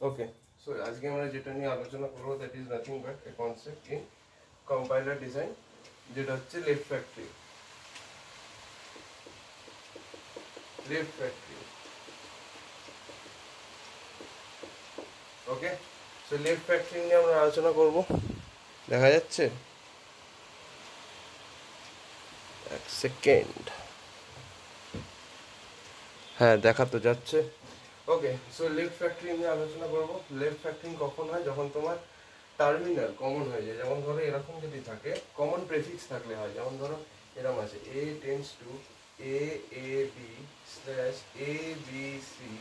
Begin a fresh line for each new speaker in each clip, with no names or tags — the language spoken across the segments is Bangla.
ওকে, সো আজকে আমরা যেটা নিয়ে আলোচনা করবো that is nothing but A concept in compiler design, যেটা হচ্ছে লেফট ফ্যাক্টরি। ওকে, সো লেফট ফ্যাক্টরি নিয়ে আমরা আলোচনা করব। দেখা যাচ্ছে? এক সেকেন্ড, হ্যাঁ দেখা তো যাচ্ছে। ওকে, সো লেফট ফ্যাক্টরি নিয়ে আলোচনা করব। লেফট ফ্যাক্টরি কখন হয়? যখন তোমার টার্মিনাল কমন হয়ে যায়। যেমন ধরো এরকম যদি থাকে, কমন প্রেফিক্স থাকলে হয়। যেমন ধরো এরকম আছে A tends to A A B slash A B C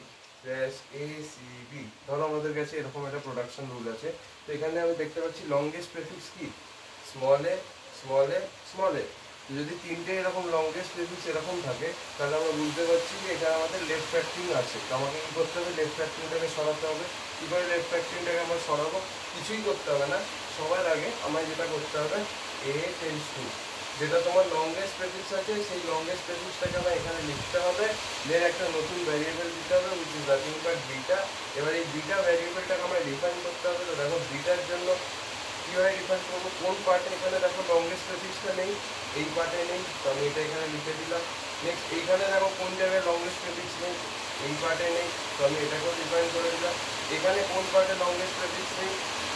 slash A C B. ধরো আমাদের কাছে এরকম একটা প্রোডাকশন রুল আছে। তো এখানে আমি দেখতে পাচ্ছি লংগেস্ট প্রেফিক্স কি small a small a small এ। যদি তিনটে এরকম লংগেস্ট প্রেফিক্স এরকম থাকে, তাহলে আমরা বুঝতে পারছি যে এটা আমাদের লেফট ফ্যাক্টরিং আছে। তো আমাকে কি করতে হবে? লেফট ফ্যাক্টরিংটাকে সরাতে হবে। কী করে লেফট ফ্যাক্টরিংটাকে আমরা সরাবো? কিছুই করতে হবে না, সবার আগে আমায় যেটা করতে হবে, এ টেন্ডস টু, যেটা তোমার লংগেস্ট প্রেফিক্স আছে সেই লংগেস্ট প্রেফিক্সটাকে আমার এখানে লিখতে হবে। দেন একটা নতুন ভ্যারিয়েবল দিতে হবে which is nothing but beta. এবার এই বিটা ভ্যারিয়েবলটাকে আমায় ডিফাইন করতে হবে। তো দেখো বিটার জন্য কীভাবে ডিফাইন করবো, কোন পার্টে এখানে দেখো লংগেস্ট প্রেফিক্সটা নেই, এই পার্টে নেই, তো আমি এটা এখানে লিখে দিলাম। নেক্সট এইখানে দেখো কোন জায়গায় লংগেস্ট প্রেফিক্স নেই, এই পার্টে নেই, তো আমি এটাকেও ডিফাইন করে দিলাম। এখানে কোন পার্টে লংগেস্ট প্রেফিক্স নেই,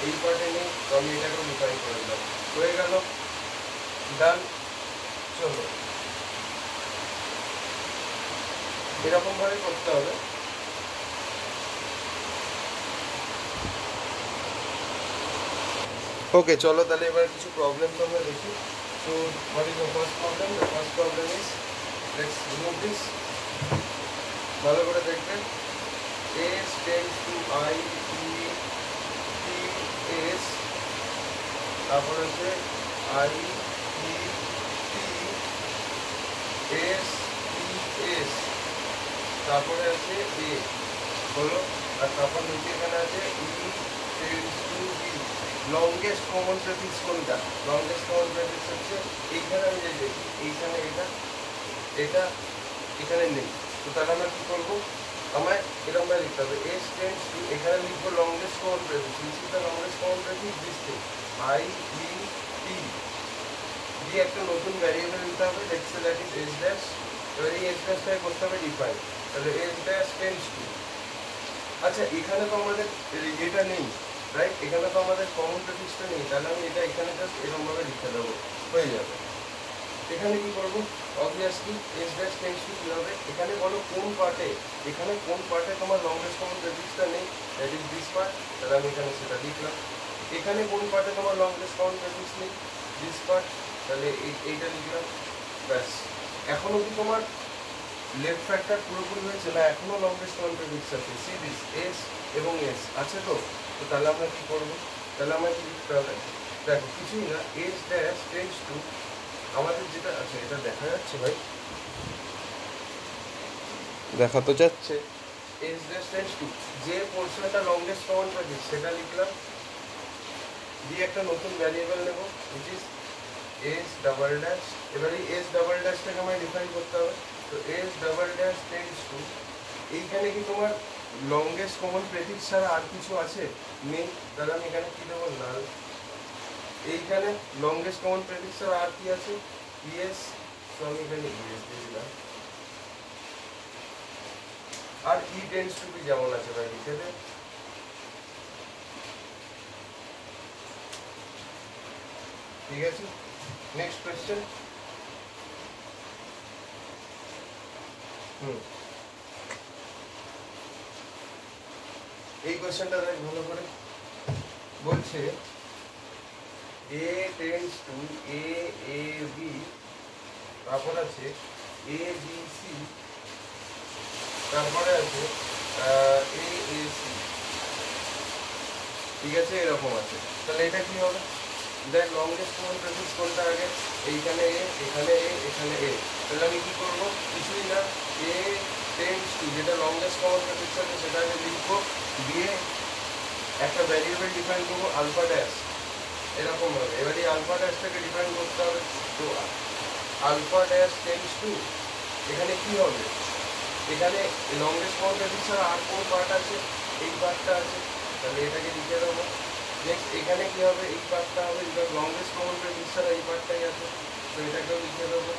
এই পার্টে নেই, তো আমি এটাকেও ডিফাইন করে দিলাম। হয়ে গেল, ডান। চলো এরকম ভাবে করতে হবে। ওকে, চলো তাহলে এবার কিছু প্রবলেম তো আমরা দেখি। তো what is the first problem? The first problem is, let's remove this. ভালো করে দেখবেন, S tends to I E T S, তারপর হচ্ছে I E T S E S, তারপরে আছে এ হলো, আর তারপর নিচে এখানে আছে E tends to B. Longest common prefix কোনটা? লংগেস্ট কমন প্রেফিক্স হচ্ছে এইখানে, আমি যে দেখি এইখানে এটা এটা এখানে নেই। তো তাহলে আমরা কী করবো? আমায় এরকমভাবে লিখতে হবে, এস টেন্ডস টু, এখানে লিখবো longest common prefix, this is the longest common prefix, this thing I E T দিয়ে একটা নতুন ভ্যারিয়েবল নিতে হবে, let's say that is S dash. এবার এই এস ড্যাশটাকে করতে হবে ডিফাইন। তাহলে এস ড্যাশ টেন্ডস টু, আচ্ছা এখানে তো আমাদের এটা নেই, রাইট? এখানে তো আমাদের কমন প্রেফিক্সটা নেই, তাহলে আমি এটা এখানে জাস্ট এরকমভাবে লিখে দেবো, হয়ে যাবে। এখানে কি করবো? Obviously S dash tends to কী হবে? এখানে বলো কোন পার্টে, এখানে কোন পার্টে তোমার লংগেস্ট কমন প্রেফিক্সটা নেই, দ্যাট ইজ দিস পার্ট। তাহলে আমি এখানে সেটা লিখলাম। এখানে কোন পার্টে তোমার লংগেস্ট কমন প্রেফিক্স নেই, দিস পার্ট, তাহলে এইটা লিখলাম। ব্যাস, এখনও কি তোমার লেফট ফ্যাক্টর পুরোপুরি হয়েছে না? এখনও লংগেস্ট কমন প্রেফিক্স আছে, সি দিস এস এবং এস আছে। তো তাহলে আমরা কী করবো? তাহলে আমরা কি লিখতে হবে? দেখো কিছুই না, এস ড্যাশ টেন্ডস টু, আমাদের যেটা আছে এটা দেখা যাচ্ছে ভাই, দেখা তো যাচ্ছে। এস ড্যাশ টেন্ডস টু, যে পোর্শনটা লংগেস্ট কমন প্রেফিক্স সেটা লিখলাম, দিয়ে একটা নতুন ভ্যারিয়েবল নেব which is S double dash. এবার এই এস ডাবল ড্যাশটাকে আমায় ডিফাইন করতে হবে। তো S double dash tends two, এইখানে কি তোমার লংগেস্ট কমন প্রেফিক্স ছাড়া আর কিছু আছে? নেই, তাহলে আমি এখানে কী দেবো? নাল। এইখানে লংগেস্ট কমন প্রেফিক্স ছাড়া আর কি আছে? ইএস, তো আমি এখানে ইএস দিয়ে দিলাম। আর ই টেন্ডস টু বি যেমন আছে ভাই লিখে দে। ঠিক আছে, নেক্সট কোয়েশ্চেন। এই কোয়েশ্চেনটা দেখ ভালো করে। বলছে A tends to A A B, তারপর আছে এ বি সি, তারপরে আছে এ এ সি। ঠিক আছে, এরকম আছে। তাহলে এটা কি হবে? দেখ লংগেস্ট কমন প্রেফিক্স কোনটা আগে? এইখানে এ, এখানে এ, এখানে এ। তাহলে আমি কি করবো? কিছুই না, এ টেন্ডস টু, যেটা লংগেস্ট কমন প্রেফিক্স আছে সেটা আগে লিখবো, দিয়ে একটা ভ্যারিয়েবল ডিফাইন করবো আলফা ড্যাশ, এরকম হবে। এবার এই আলফা ড্যাশটাকে ডিফাইন করতে হবে। তো আলফা ড্যাশ টেন্ডস টু, এখানে কি হবে? এখানে লংগেস্ট কমন প্রেফিক্স ছাড়া আর কোন পার্ট আছে? এই পার্টটা আছে, তাহলে এটাকে লিখে দেবো। নেক্সট এখানে কি হবে, এই পার্টটা হবে, এটা লংগেস্ট কমন প্রেফিক্স ছাড়া এই পার্টটাই আছে, তো এটাকেও লিখে দেবো।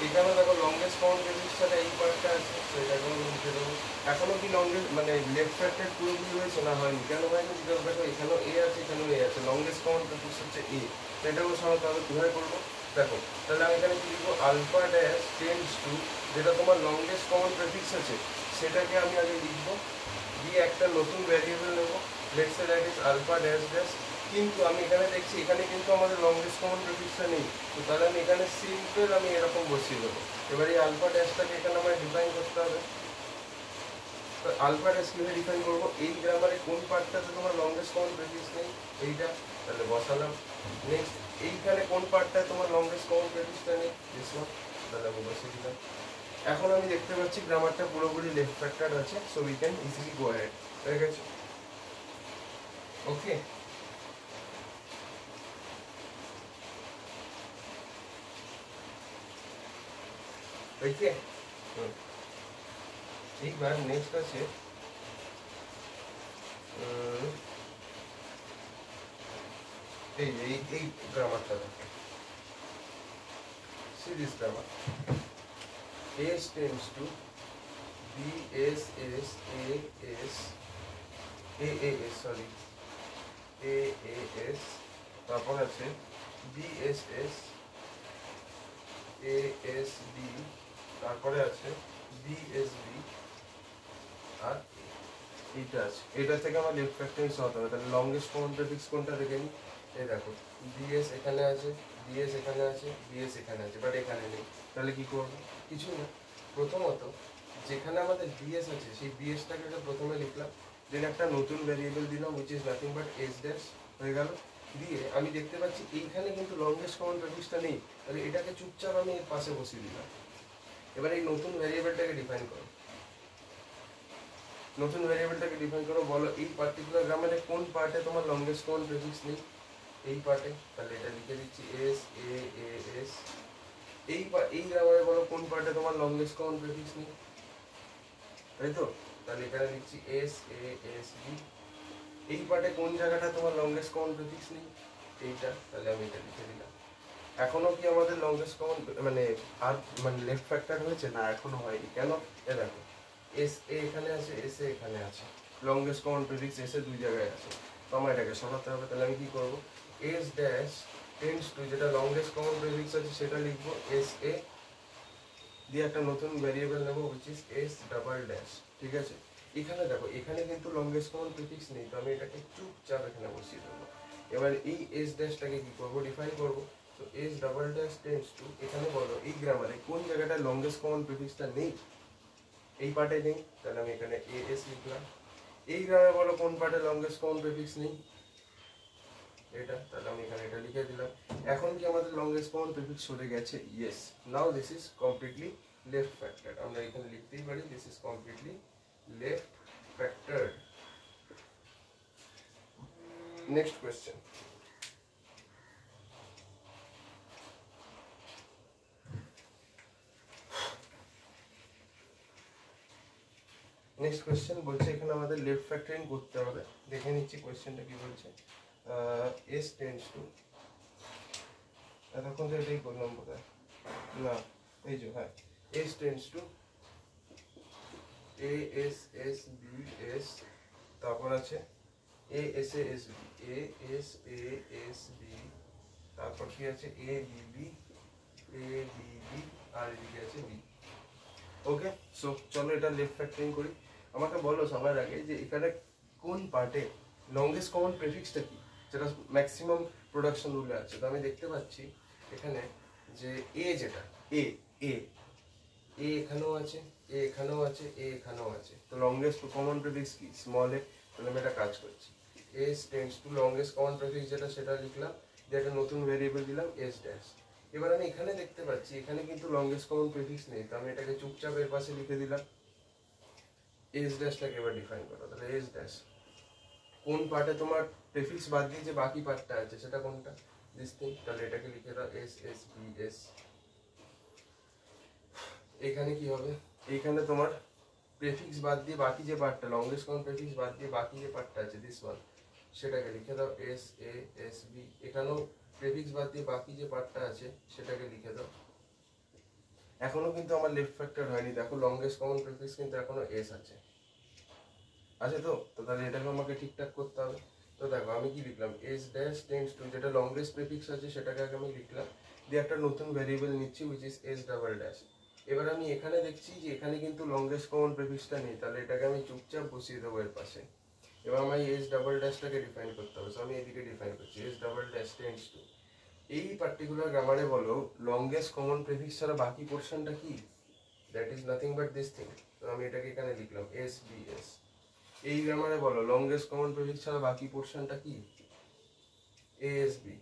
এখানেও দেখো লংগেস্ট কমন প্রেফিক্স ছাড়া এই পার্টটা আছে, তো এটাকেও লিখে দেবো। এখনো কি লংগেস্ট মানে লেফট ফ্যাক্টর পুরোপুরি হয়েছে না হয়নি? কেন হয়নি? বিকজ দেখো এখানেও এ আছে, এখানেও এ আছে, লংগেস্ট কমন প্রেফিক্স হচ্ছে এ, তো এটাকেও সরাতে হবে। কীভাবে করবো দেখো, তাহলে আমি এখানে কি লিখবো, আলফা ড্যাশ টেন্ডস টু, যেটা তোমার লংগেস্ট কমন প্রেফিক্স আছে সেটাকে আমি আগে লিখবো, দিয়ে একটা নতুন ভ্যারিয়েবল নেবো, let's say that is alpha dash dash. কিন্তু আমি এখানে দেখছি এখানে কিন্তু আমাদের লংগেস্ট কমন প্রেফিক্সটা নেই, তো তাহলে আমি এখানে সিম্পল আমি এরকম বসিয়ে দেবো। এবার এই আলফা ড্যাশটাকে এখানে আমায় ডিফাইন করতে হবে। তো আলফা ড্যাশ কীভাবে ডিফাইন করবো, এই গ্রামারে কোন পার্টটাতে তোমার লংগেস্ট কমন প্রেফিক্স নেই, এইটা, তাহলে বসালাম। নেক্সট এইখানে কোন পার্টটায় তোমার লংগেস্ট কমন প্রেফিক্সটা নেই, দিস ওয়ান, তাহলে আমি বসিয়ে দিলাম। এখন আমি দেখতে পাচ্ছি গ্রামারটা পুরোপুরি লেফট ফ্যাক্টর আছে, so we can easily go ahead. হয়ে গেছে, ওকে। ওকে, এইবার নেক্সট আছে এই এই এই গ্রামারটা দেখো, series grammar, S tends to B S S A S A A S sorry A A S, তারপর আছে B S S A S B, তারপরে আছে বি এস বি, আর এইটা আছে। এটা থেকে আমার লেফট ফ্যাক্টরিং সলভ হবে। তাহলে লংগেস্ট কমন প্রেফিক্স কোনটা দেখে নিই, এই দেখো বিএস এখানে আছে, বিএস এখানে আছে, বিএস এখানে আছে, বাট এখানে নেই। তাহলে কি করবো, কিছু না, প্রথমত যেখানে আমাদের বিএস আছে সেই বিএসটাকে প্রথমে লিখলাম, দেন একটা নতুন ভ্যারিয়েবল দিলাম which is nothing but S dash, হয়ে গেল। দিয়ে আমি দেখতে পাচ্ছি এইখানে কিন্তু লংগেস্ট কমন প্রেফিক্সটা নেই, তাহলে এটাকে চুপচাপ আমি এর পাশে বসিয়ে দিলাম। এবার এই নতুন ভ্যারিয়েবলটাকে ডিফাইন করো, নতুন ভ্যারিয়েবলটাকে ডিফাইন করো, বলো এই পার্টিকুলার গ্রামারে কোন পার্টে তোমার লংগেস্ট কমন প্রেফিক্স নেই, এই পার্টে, তাহলে এটা লিখে দিচ্ছি এস এ এ এস। এই গ্রামারে বলো কোন পার্টে তোমার লংগেস্ট কমন প্রেফিক্স নেই, তাই তো, তাহলে এখানে লিখছি এস এ এস বি। এই পার্টে কোন জায়গাটা তোমার লংগেস্ট কমন প্রেফিক্স নেই, এইটা, তাহলে আমি এটা লিখে দিলাম। এখনো কি আমাদের লংগেস্ট কমন মানে আর মানে লেফট ফ্যাক্টর হয়েছে না, এখনো হয়নি, কেন, এ দেখো এস এ এখানে আছে, এস এ এখানে আছে, longest common prefix S A দুই জায়গায় আছে, তো আমার এটাকে সরাতে হবে। তাহলে আমি কি করবো, এস ড্যাশ টেন্ডস টু, যেটা লংগেস্ট কমন প্রেফিক্স আছে সেটা লিখবো এস এ, দিয়ে একটা নতুন ভ্যারিয়েবল নেবো which is S double dash, ঠিক আছে। এখানে দেখো এখানে কিন্তু লংগেস্ট কমন প্রিফিক্স নেই, তো আমি এটাকে চুপচাপ এখানে বসিয়ে দেবো। এবার এই এস ড্যাশটাকে কি করবো, ডিফাইন করবো। তো S double dash tends to, এখানে বলো এই গ্রামারে কোন জায়গাটা লংগেস্ট কমন প্রিফিক্সটা নেই, এই পার্টে নেই, তাহলে আমি এখানে এ এস লিখলাম। এই গ্রামারে বলো কোন পার্টে লংগেস্ট কমন প্রিফিক্স নেই, এটা, তাহলে আমি এখানে এটা লিখে দিলাম। এখন কি আমাদের লংগেস্ট কমন প্রিফিক্স সরে গেছে, yes, now this is completely left factor. আমরা এখানে লিখতেই পারি this is completely left factor. Next question, next question বলছে এখানে আমাদের লেফট ফ্যাক্টরিং করতে হবে। দেখে নিচ্ছি কোয়েশ্চেনটা কি বলছে। এস টেন্স টু, এতক্ষণ তো এটাই করলাম বোধহয়, না এই যে হ্যাঁ, S tends to A S S B S, তারপর আছে A S A S B, A S A S B, তারপর কি আছে A B B, A B B, আর এদিকে আছে বি। ওকে, সো চলো এটা লেফট ফ্যাক্টরিং করি। আমাকে বলো সবার আগে যে এখানে কোন পার্টে লংগেস্ট কমন প্রেফিক্সটা কি, যেটা ম্যাক্সিমাম প্রোডাকশন রুলে আছে। তো আমি দেখতে পাচ্ছি এখানে যে এ, যেটা এ এ এ এখানেও আছে, এ এখানেও আছে, এ এখানেও আছে, তো লংগেস্ট কমন প্রেফিক্স কি, স্মল এ। তাহলে আমি এটা কাজ করছি, S tends to longest common prefix যেটা সেটা লিখলাম, দিয়ে একটা নতুন ভেরিয়েবল দিলাম এস ড্যাশ। এবার আমি এখানে দেখতে পাচ্ছি এখানে কিন্তু লংগেস্ট কমন প্রেফিক্স নেই, তো আমি এটাকে চুপচাপ এর পাশে লিখে দিলাম। এস ড্যাশটাকে এবার ডিফাইন করো, তাহলে এস ড্যাশ কোন পার্টে তোমার প্রেফিক্স বাদ দিয়ে যে বাকি পার্টটা আছে সেটা কোনটা, দিস থিং, তাহলে এটাকে লিখে দাও এস এস বি এস। এখানে কি হবে, এইখানে তোমার প্রেফিক্স বাদ দিয়ে বাকি যে পার্টটা, লংগেস্ট কমন প্রেফিক্স বাদ দিয়ে বাকি যে পার্টটা আছে দিস ওয়ান, সেটাকে লিখে দাও এস এ এস বি। এখানেও প্রেফিক্স বাদ দিয়ে বাকি যে পার্টটা আছে সেটাকে লিখে দাও। এখনো কিন্তু আমার লেফট ফ্যাক্টর হয়নি, দেখো লংগেস্ট কমন প্রেফিক্স কিন্তু এখনো এস আছে, আছে তো? তো তাহলে এটাকে আমাকে ঠিকঠাক করতে হবে। তো দেখো আমি কি লিখলাম, এস ড্যাশ টেন্ডস টু, যেটা লংগেস্ট প্রেফিক্স আছে সেটাকে আগে আমি লিখলাম, দিয়ে একটা নতুন ভ্যারিয়েবল নিচ্ছি which is S double dash. এবার আমি এখানে দেখছি যে এখানে কিন্তু লংগেস্ট কমন প্রেফিক্সটা নেই, তাহলে এটাকে আমি চুপচাপ বসিয়ে দেবো এর পাশে। এবার আমি এস ডাবল ড্যাশটাকে ডিফাইন করতে হবে, তো আমি এদিকে ডিফাইন করছি S double dash tends to. এই পার্টিকুলার গ্রামারে বলো লংগেস্ট কমন প্রেফিক্স ছাড়া বাকি পোর্শনটা কি, that is nothing but this thing. তো আমি এটাকে এখানে লিখলাম এস বি এস। এই গ্রামারে বলো লংগেস্ট কমন প্রেফিক্স ছাড়া বাকি পোর্শনটা কি, এএসবি,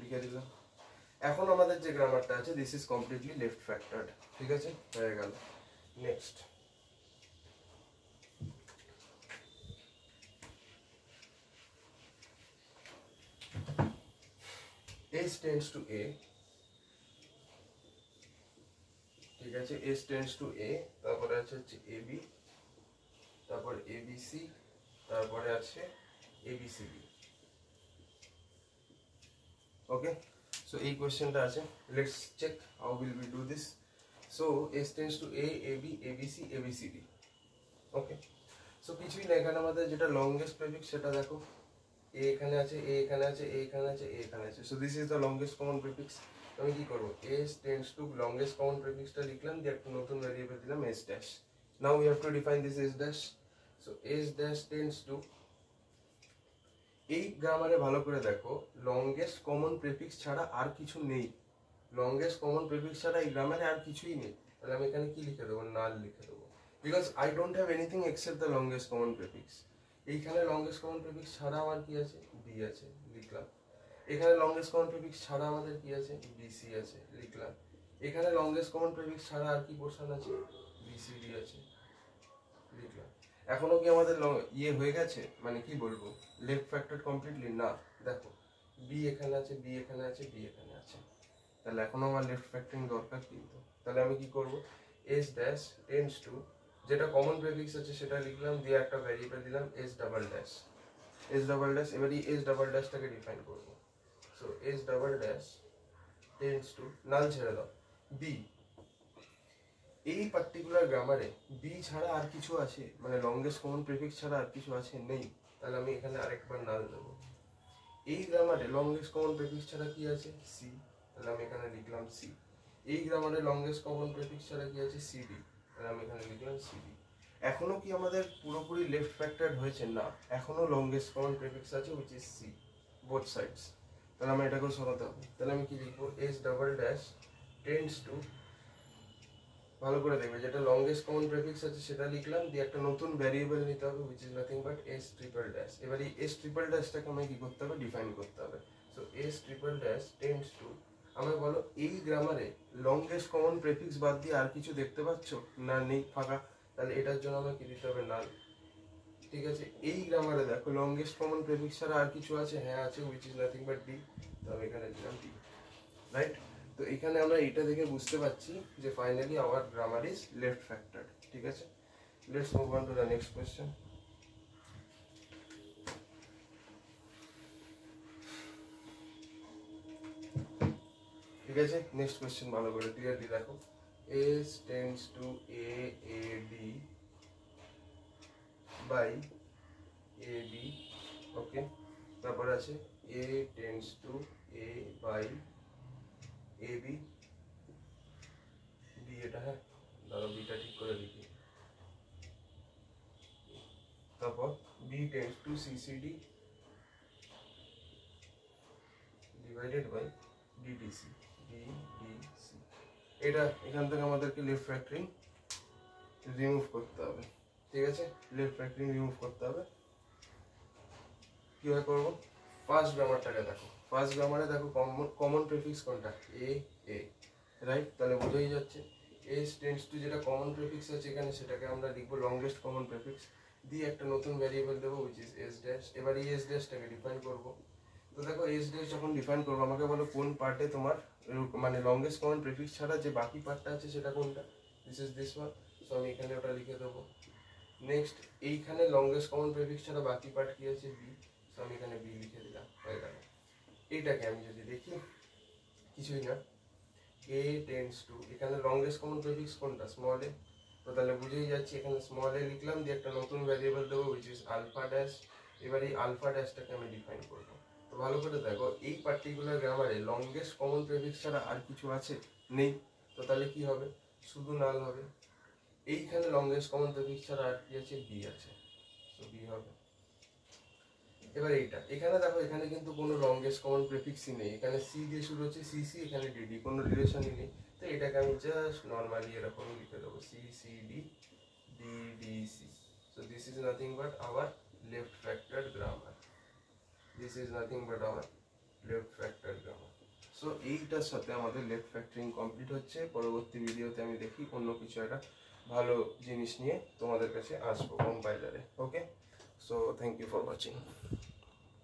লিখে দিলাম। এখন আমাদের যে গ্রামারটা আছে দিস ইজ কমপ্লিটলি লেফট ফ্যাক্টরড, ঠিক আছে, হয়ে গেল। নেক্সট এস টেন্ডস টু এ, ঠিক আছে, এস টেন্ডস টু এ, তারপরে আছে হচ্ছে এবি, তারপর এবিসি, তারপরে আছে এবিসিডি। ওকে, সো এই কোয়েশ্চেনটা আছে, let's check how will we do this. So S tends to A, AB, ABC, ABCD. Okay, so কিছুই না, এখানে আমাদের যেটা লংগেস্ট প্রেফিক্স সেটা দেখো, এ এখানে আছে, এ এখানে আছে, এ এখানে আছে, এ এখানে আছে। So this is the longest common prefix. আমি কি করবো, S tends to longest common প্রেফিক্সটা লিখলাম, দিয়ে একটা নতুন ভ্যারিয়েবল দিলাম S dash. Now we have to define this S dash. So S dash tends to, এই গ্রামারে ভালো করে দেখো লংগেস্ট কমন প্রেফিক্স ছাড়া আর কিছু নেই, লংগেস্ট কমন প্রেফিক্স ছাড়া এই গ্রামারে আর কিছুই নেই। তাহলে আমি এখানে কি লিখে দেবো, নাল লিখে দেবো, because I don't have anything except the longest common prefix. এইখানে লংগেস্ট কমন প্রেফিক্স ছাড়া আমার কি আছে, বি আছে, লিখলাম। এখানে লংগেস্ট কমন প্রেফিক্স ছাড়া আমাদের কি আছে, বিসি আছে, লিখলাম। এখানে লংগেস্ট কমন প্রেফিক্স ছাড়া আর কি পোর্শন আছে, বিসিডি আছে, লিখলাম। এখনো কি আমাদের ইয়ে হয়ে গেছে, মানে কি বলবো, লেফট ফ্যাক্টর কমপ্লিটলি না? দেখো বি এখানে আছে, বি এখানে আছে, বি এখানে আছে, তাহলে এখনো আমার লেফট ফ্যাক্টরিং দরকার। কিন্তু তাহলে আমি কি করব, এস ড্যাশ টেন্ডস টু, যেটা কমন প্রেফিক্স আছে সেটা লিখলাম, দিয়ে একটা ভ্যারিয়েবল দিলাম S double dash, S double dash. এবার এই এস ডাবল ড্যাশটাকে ডিফাইন করব। So S double dash tends to, null ছেড়ে দাও, বি। এই পার্টিকুলার গ্রামারে বি ছাড়া আর কিছু আছে, মানে লংগেস্ট কমন প্রেফিক্স ছাড়া আর কিছু আছে, নেই। তাহলে আমি এখানে আরেকবার নাল দেবো। এই গ্রামারে লংগেস্ট কমন প্রেফিক্স ছাড়া কি আছে, সি, তাহলে আমি এখানে লিখলাম সি। এই গ্রামারে লংগেস্ট কমন প্রেফিক্স ছাড়া কি আছে, সিডি, তাহলে আমি এখানে লিখলাম সিডি। এখনো কি আমাদের পুরোপুরি লেফট ফ্যাক্টর হয়েছে না, এখনো লংগেস্ট কমন প্রেফিক্স আছে which is C, both sides. তাহলে আমি এটাকেও সরাতে হবে। তাহলে আমি কি লিখবো, S double dash tends to, ভালো করে দেখবে, যেটা লংগেস্ট কমন প্রেফিক্স আছে সেটা লিখলাম, দিয়ে একটা নতুন ভ্যারিয়েবল নিতে হবে which is nothing but S triple dash. এবার এই এস ট্রিপল ড্যাশটাকে আমায় কি করতে হবে, ডিফাইন করতে হবে। So S triple dash tends two, আমায় বলো এই গ্রামারে লংগেস্ট কমন প্রেফিক্স বাদ দিয়ে আর কিছু দেখতে পাচ্ছ না, নেই, ফাঁকা। তাহলে এটার জন্য আমাকে কি দিতে হবে, নাল। ঠিক আছে, এই গ্রামারে দেখো লংগেস্ট কমন প্রেফিক্স ছাড়া আর কিছু আছে, হ্যাঁ আছে, which is nothing but D, তো আমি এখানে দিলাম ডি, রাইট। তো এখানে আমরা এটা দেখে বুঝতে পারছি যে finally our grammar is left factor, ঠিক আছে। Let's move on to the next question. ঠিক আছে, নেক্সট কোয়েশ্চেন ভালো করে ক্লিয়ারলি দেখো, S tends to A A D by A B, okay. তারপর আছে A tends to A by A B, B এটা, হ্যাঁ ধরো বিটা ঠিক করে লিখি। তারপর B tends to CCD divided by DDC, DDC. এটা এখান থেকে আমাদেরকে লেফট ফ্যাক্টরিং রিমুভ করতে হবে, ঠিক আছে, লেফট ফ্যাক্টরিং রিমুভ করতে হবে। কিভাবে করবো, ফার্স্ট গ্রামারটাকে দেখো, ফার্স্ট গ্রামারে দেখো কমন প্রেফিক্স কোনটা, এ এ, রাইট। তাহলে বোঝাই যাচ্ছে এস টেন্ডস টু, যেটা কমন প্রেফিক্স আছে এখানে সেটাকে আমরা লিখবো লংগেস্ট কমন প্রেফিক্স, দিয়ে একটা নতুন ভ্যারিয়েবল দেবো উইচ ইজ এস ড্যাশ। এবার এই এস ড্যাশটাকে ডিফাইন করবো। তো দেখো এস ড্যাশ যখন ডিফাইন করবো আমাকে বলো কোন পার্টে তোমার মানে লংগেস্ট কমন প্রেফিক্স ছাড়া যে বাকি পার্টটা আছে সেটা কোনটা, this is this one. So আমি এখানে ওটা লিখে দেবো। নেক্সট এইখানে লংগেস্ট কমন প্রেফিক্স ছাড়া বাকি পার্ট কি আছে, বি, সো আমি এখানে বি লিখে দিলাম, হয়ে গেল। এইটাকে আমি যদি দেখি কিছুই না, এ টেন্স টু, এখানে লংগেস্ট কমন প্রেফিক্স কোনটা, স্মল এ, তো তাহলে বুঝেই যাচ্ছি এখানে স্মল এ লিখলাম, দিয়ে একটা নতুন ভ্যারিয়েবল দেবো উইচ ইজ আলফা ড্যাশ। এবার এই আলফা ড্যাশটাকে আমি ডিফাইন করবো। তো ভালো করে দেখো এই পার্টিকুলার গ্রামারে লংগেস্ট কমন প্রেফিক্স ছাড়া আর কিছু আছে, নেই, তো তাহলে কি হবে, শুধু নাল হবে। এইখানে লংগেস্ট কমন প্রেফিক্স ছাড়া আর কি আছে, বি আছে, তো বি হবে। এবার এইটা এখানে দেখো, এখানে কিন্তু কোনো লংগেস্ট কমন প্রেফিক্সই নেই, এখানে সি দিয়ে শুরু হচ্ছে, সি সি, এখানে ডিডি, কোনো রিলেশনই নেই। তো এটাকে আমি জাস্ট নর্মালি এরকম লিখে দেবো, C C D D D C. So this is nothing but our left factored grammar, this is nothing but our left factored grammar. So এইটার সাথে আমাদের লেফট ফ্যাক্টরিং কমপ্লিট হচ্ছে। পরবর্তী ভিডিওতে আমি দেখি অন্য কিছু একটা ভালো জিনিস নিয়ে তোমাদের কাছে আসবো কম্পাইলারে। Okay, so thank you for watching.